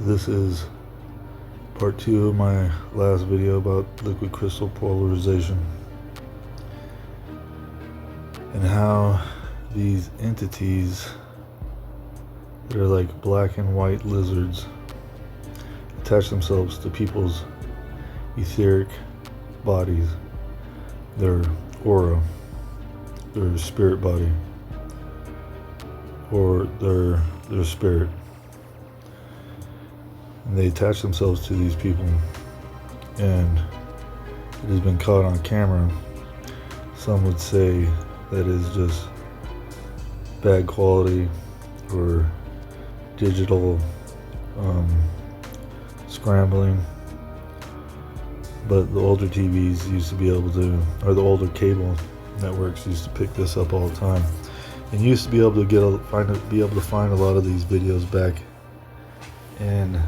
This is part 2 of my last video about liquid crystal polarization and how these entities that are like black and white lizards attach themselves to people's etheric bodies, their aura, their spirit body, or their spirit. And they attach themselves to these people, and it has been caught on camera. Some would say that is just bad quality or digital scrambling, but the older TVs used to be able to, or the older cable networks used to pick this up all the time, and used to be able to find a lot of these videos back in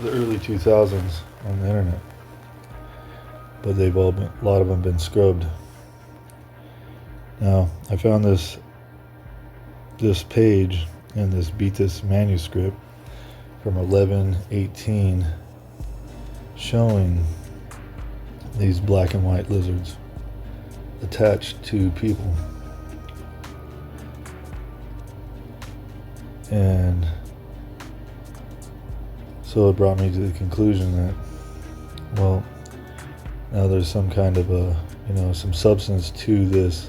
the early 2000s on the internet, but a lot of them been scrubbed. Now I found this page in this Beatus manuscript from 1118 showing these black and white lizards attached to people, and so it brought me to the conclusion that, well, now there's some kind of some substance to this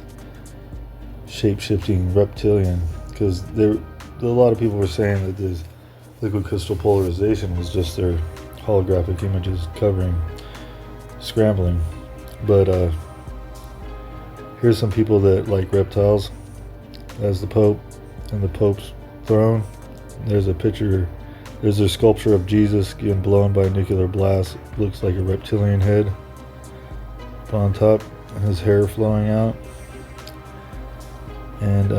shape-shifting reptilian, because a lot of people were saying that this liquid crystal polarization was just their holographic images covering scrambling. But here's some people that like reptiles, as the Pope and the Pope's throne. There's a picture. There's a sculpture of Jesus getting blown by a nuclear blast. Looks like a reptilian head up on top, and his hair flowing out. And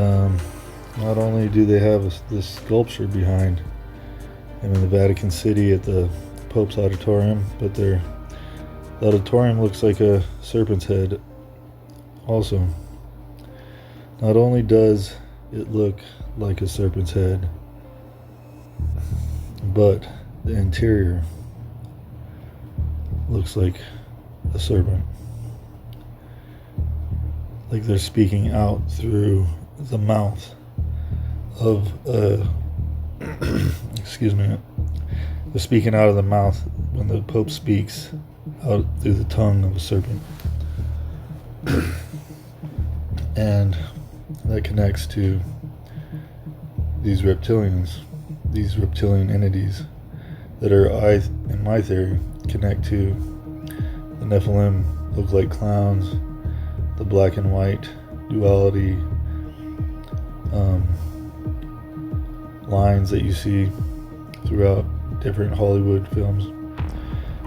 not only do they have this sculpture behind him in the Vatican City at the Pope's auditorium, but the auditorium looks like a serpent's head also. Not only does it look like a serpent's head, but the interior looks like a serpent, like they're speaking out through the mouth of excuse me, they're speaking out of the mouth when the Pope speaks out through the tongue of a serpent. And that connects to these reptilians, these reptilian entities that are, in my theory, connect to the Nephilim. Look like clowns, the black and white duality lines that you see throughout different Hollywood films.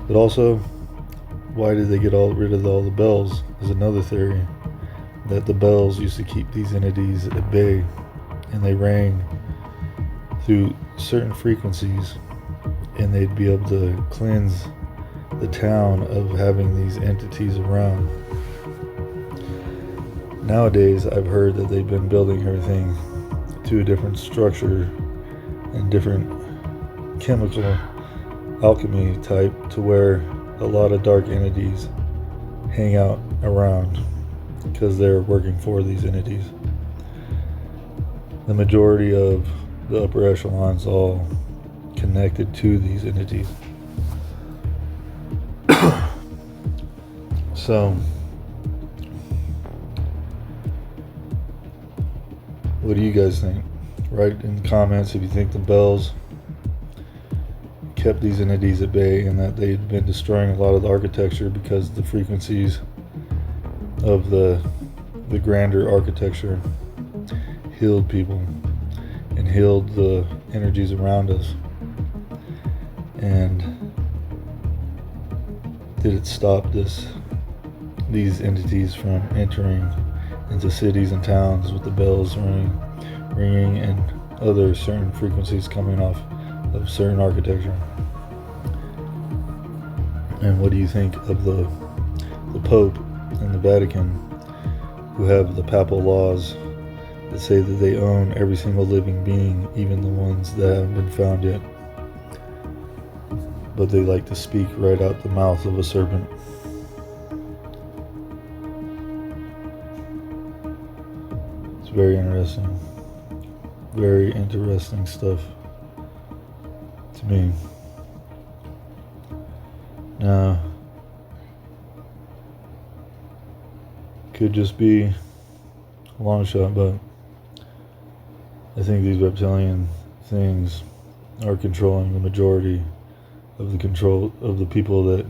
But also, why did they get rid of all the bells is another theory, that the bells used to keep these entities at bay, and they rang through certain frequencies, and they'd be able to cleanse the town of having these entities around. Nowadays, I've heard that they've been building everything to a different structure and different chemical alchemy type, to where a lot of dark entities hang out around because they're working for these entities. The majority of the upper echelons all connected to these entities. So, what do you guys think? Write in the comments if you think the bells kept these entities at bay, and that they'd been destroying a lot of the architecture because the frequencies of the grander architecture healed people and healed the energies around us. And did it stop these entities from entering into cities and towns with the bells ringing and other certain frequencies coming off of certain architecture? And what do you think of the Pope and the Vatican, who have the papal laws that say that they own every single living being, even the ones that haven't been found yet? but they like to speak right out the mouth of a serpent. It's very interesting. Very interesting stuff to me. Now, could just be a long shot, but I think these reptilian things are controlling the majority of the people that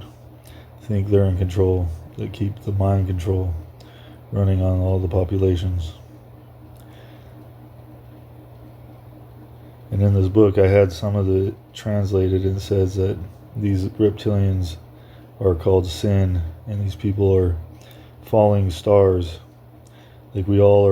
think they're in control, that keep the mind control running on all the populations. And in this book, I had some of it translated, and it says that these reptilians are called sin, and these people are falling stars. Like we all are.